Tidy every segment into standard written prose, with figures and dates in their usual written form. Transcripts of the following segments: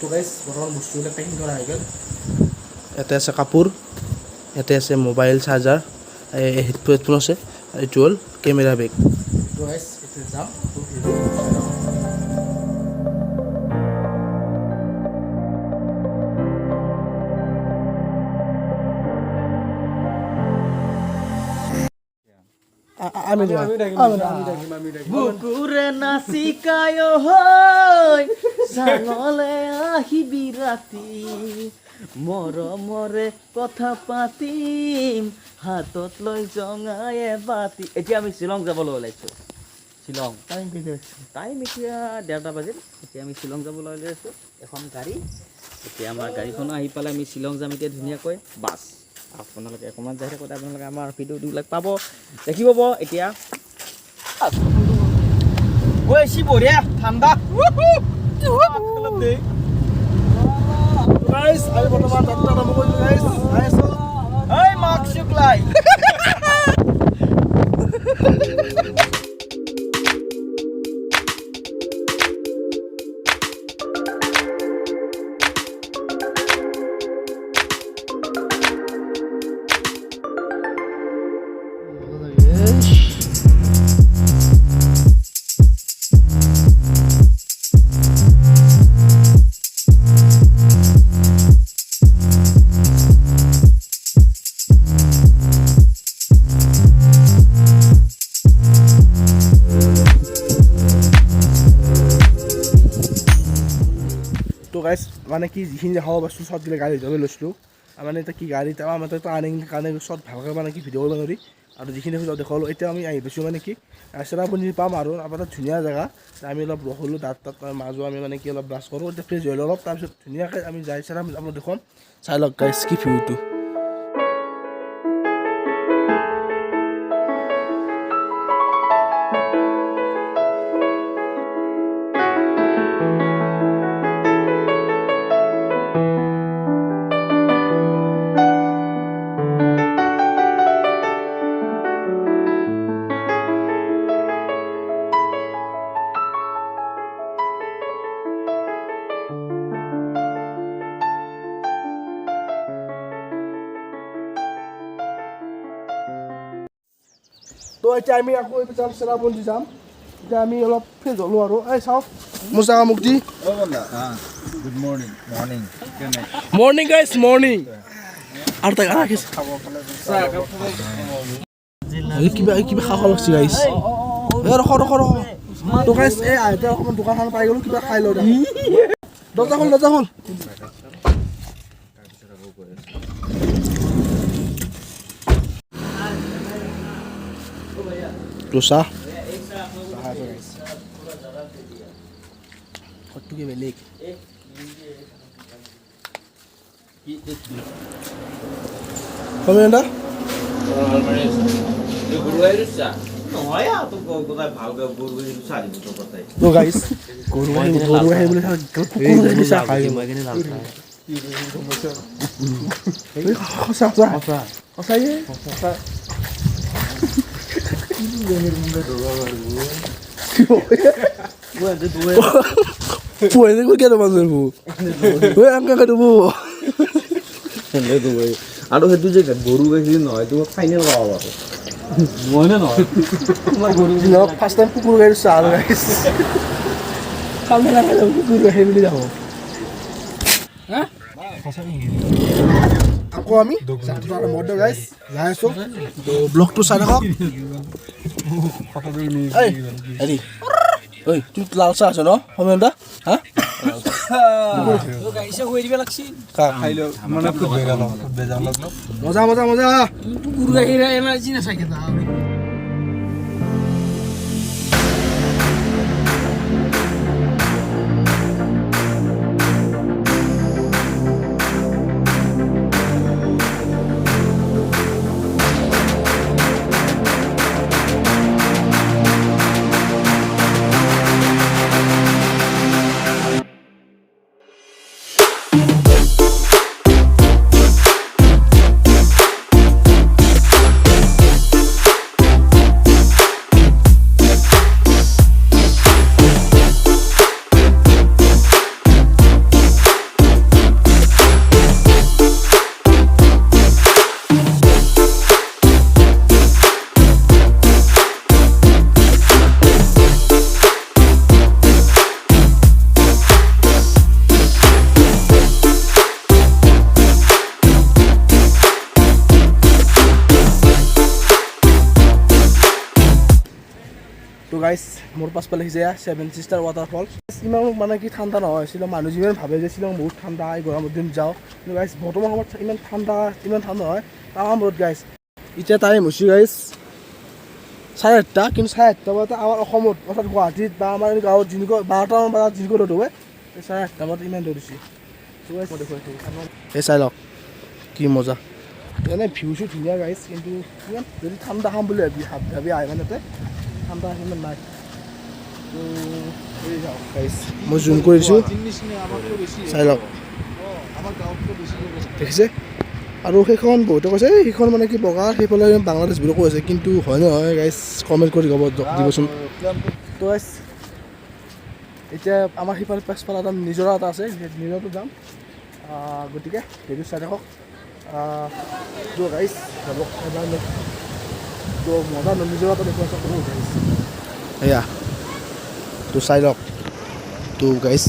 তো গাইজ বৰ্তমান বস্তুবিলাক পেকিং কৰা হৈ গ'ল ইয়াতে আছে কাপোৰ ইয়াতে আছে মোবাইল চাৰ্জাৰ হেডফোন আছে এইটো হ'ল কেমেৰা বেগ তো গাইজ এতিয়া যাম বুকুৰে নাচিকায় হৈ চাঙলে আহিবি ৰাতি মৰমৰে কথা পাতিম হাতত লৈ জঙাই বাতি এতিয়া আমি শ্বিলং যাবলৈ ওলাইছোঁ শ্বিলং টাইম এতিয়া 1:30 বাজিল এতিয়া আমি শ্বিলং যাবলৈ ওলাইছোঁ এখন গাড়ী এতিয়া আমাৰ গাড়ীখন আহি পালে আমি শ্বিলং যাম এতিয়া ধুনীয়াকৈ বাছ আপোনালোকে অকণমান যাই থাকোঁতে আপোনালোকে আমাৰ ভিডিঅ'বিলাক পাব দেখিব পাব এতিয়া ঐ সি বঢ়িয়া ঠাণ্ডা গাইজ আমি বৰ্তমান যাত্ৰা আৰম্ভ কৰিছোঁ গাইজ যাই আছোঁ ঐ মাক শুক্লাই তো গাইজ মানে কি যিখিনি দেখাব পাইছোঁ চব দিলে গাড়ী হিচাপে লৈছিলোঁ মানে এতিয়া কি গাড়ীত আমাৰ টাৰ্ণিং কাৰণে চব ভালকৈ মানে কি ভিডিঅ' কৰিব নোৱাৰি আৰু যিখিনি দেখালোঁ এতিয়া আমি আহি পাইছোঁ মানে কি চেৰাপুঞ্জী পাম আৰু আমাৰ তাত ধুনীয়া জেগা আমি অলপ ৰখলোঁ তাত মাজো আমি মানে কি অলপ ব্ৰাছ কৰোঁ এতিয়া ফ্ৰেছ হৈ অলপ তাৰপিছত ধুনীয়াকৈ আমি যাই চেৰাপুঞ্জী আপোনাক দেখুৱাম চাই লওক গাইজ কি ভিউটো তো এতিয়া আমি আকৌ যাম চেৰাপুঞ্জী যাম এতিয়া আমি অলপ ফ্ৰেছ হ'লোঁ আৰু এই চাওক মোৰ জাগা মোক দি good morning morning guys morning আৰু তাক কিবা কিবা খাব লাগছে গাইজ ৰখ তো গাইজ এই আহোঁতে অকণমান দোকানখন পাই গ'লোঁ কিবা খাই লওঁ দৰ্জা খোল তো চাহ ঘৰটোকে বেলেগ কমেণ্টা তো গাইজ গৰু আহি বুলি চাহ খাই সঁচাই puede cualquier মানুষেৰ বউ ওই আঙ্কা কাটু বউ আৰু সেইটো যে গৰু গাখীৰ নহয় এইটো ফাইনেল পাব আৰু মই নহয় তোমাৰ গৰু দিনত ফাৰ্ষ্ট টাইম কুকুৰ গাড়ী চাহ লগাইছে খালে না কুকুৰ গাড়ী বুলি যাব হা আকৌ আমি যাত্ৰা আৰম্ভ গাইছ যাই আছোঁ তো ব্লগটো চাই থাকক এই হেৰি ঐ তুমি লাল চাহ আছে ন সমেন্দা হা গাইছে হৈ দিব লাগছি খাই লওঁ মানে খুব বেজাৰ মজা মজা মজা কুকুৰ গাখীৰ এনাৰ্জি নাথাকে তাৰ মোৰ পাছফালে দেখিছে ছেভেন ছিষ্টাৰ ৱাটাৰফল ইমান মানে কি ঠাণ্ডা নহয় শ্বিলং মানুহ যিমান ভাবে যে শ্বিলং বহুত ঠাণ্ডা এই গৰমৰ দিন যাওঁ কিন্তু গাইজ বৰ্তমান সময়ত ইমান ঠাণ্ডা নহয় টাৱাং ৰ'দ গাইজ এতিয়া টাইম হৈছে গাইজ 8:30 কিন্তু 8:30 বজাত আমাৰ অসমত অৰ্থাৎ গুৱাহাটীত বা আমাৰ গাঁৱত যেনেকুৱা 12টামান বজাত যেনেকুৱা ৰ'দ হয় এই 8:30 বজাত ইমান ৰ'দ হৈছে এই চাই লওক কি মজা এনে ভিউটো ধুনীয়া গাইজ কিন্তু ইমান যদি ঠাণ্ডা খাম বুলি ভাবি আহে মানে তাতে ঠাণ্ডা সিমান নাই তো এই যাওক গাইজ মই জুম কৰিছোঁ চাই লওক দেখিছে আৰু সেইখন বহুতে কৈছে সেইখন মানে কি বগা সেইফালে বাংলাদেশ বুলি কৈ আছে কিন্তু হয় নহয় গাইজ কমেণ্ট কৰি দিবচোন তো গাইজ এতিয়া আমাৰ সিফালে পাছফালে এটা নিজৰা এটা আছে নিজৰাটো যাম গতিকে সেইটো চাই থাকক তো গাইজ যাব এবাৰ তো মজা নিজৰা এটা দেখুৱাইছে বহুত গাইজ এয়া তো চাই লওক তো গাইজ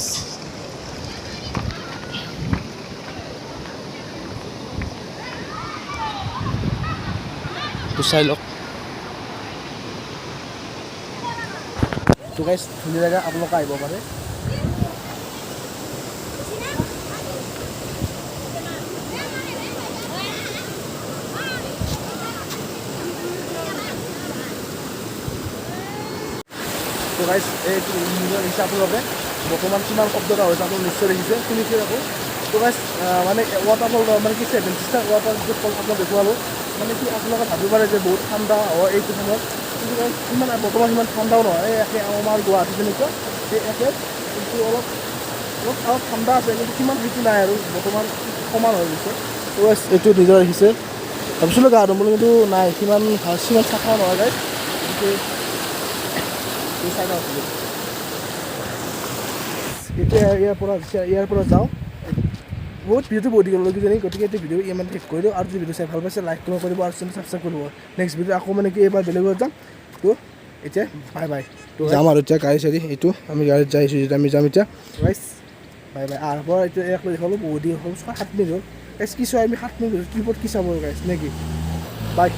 তো চাই লওক তো গাইজ ধুনীয়া জেগা আপোনালোকে আহিব পাৰে তো গাইজ এই নিজৰ দেখিছে আপোনালোকে বৰ্তমান কিমান শব্দ এটা হৈছে আপোনালোকে নিশ্চয় দেখিছে শুনিছে আকৌ তো গাইজ মানে ৱাটাৰফল মানে কি ছেভেন ছিষ্টাৰ ৱাটাৰফল আপোনাক দেখুৱালোঁ মানে কি আপোনালোকে ভাবিব পাৰে যে বহুত ঠাণ্ডা হয় এইটো সময়ত কিন্তু গাইজ ইমান বৰ্তমান ইমান ঠাণ্ডাও নহয় এই একে আমাৰ গুৱাহাটী যেনেকুৱা এই একে কিন্তু অলপ ঠাণ্ডা আছে কিন্তু সিমান সেইটো নাই আৰু বৰ্তমান সমান হৈ গৈছে তো গাইজ এইটো নিজৰ দেখিছে ভাবিছিলোঁ গা ধুম বুলি কিন্তু নাই সিমান চাফা নহয় গাইজ কিন্তু এতিয়া ইয়াৰ পৰা যাওঁ বহুত ভিডিঅ'টো বহুত দীঘল কিজানি গতিকে এইটো ভিডিঅ' ইমান শেষ কৰি দিওঁ আৰু যদি ভিডিঅ' চাই ভাল পাইছে লাইক কৰিব আৰু চেনেল ছাবস্ক্ৰাইব কৰিব নেক্সট ভিডিঅ' আকৌ মানে কি এইবাৰ বেলেগত যাম তো এতিয়া বাই বাই তো যাম আৰু এতিয়া গাড়ী চাড়ী এইটো আমি গাড়ীত যাই আছোঁ যেতিয়া আমি যাম এতিয়া গাইজ বাই বাই আহাৰ পৰা এতিয়া ইয়াক লৈ দেখালোঁ বহুত দীঘল হ'ল 7 মিনিট হ'ল গাইজ কি চোৱা আমি 7 মিনিট হ'ল ট্ৰিপত কি চাব গাইজ নে কি বাই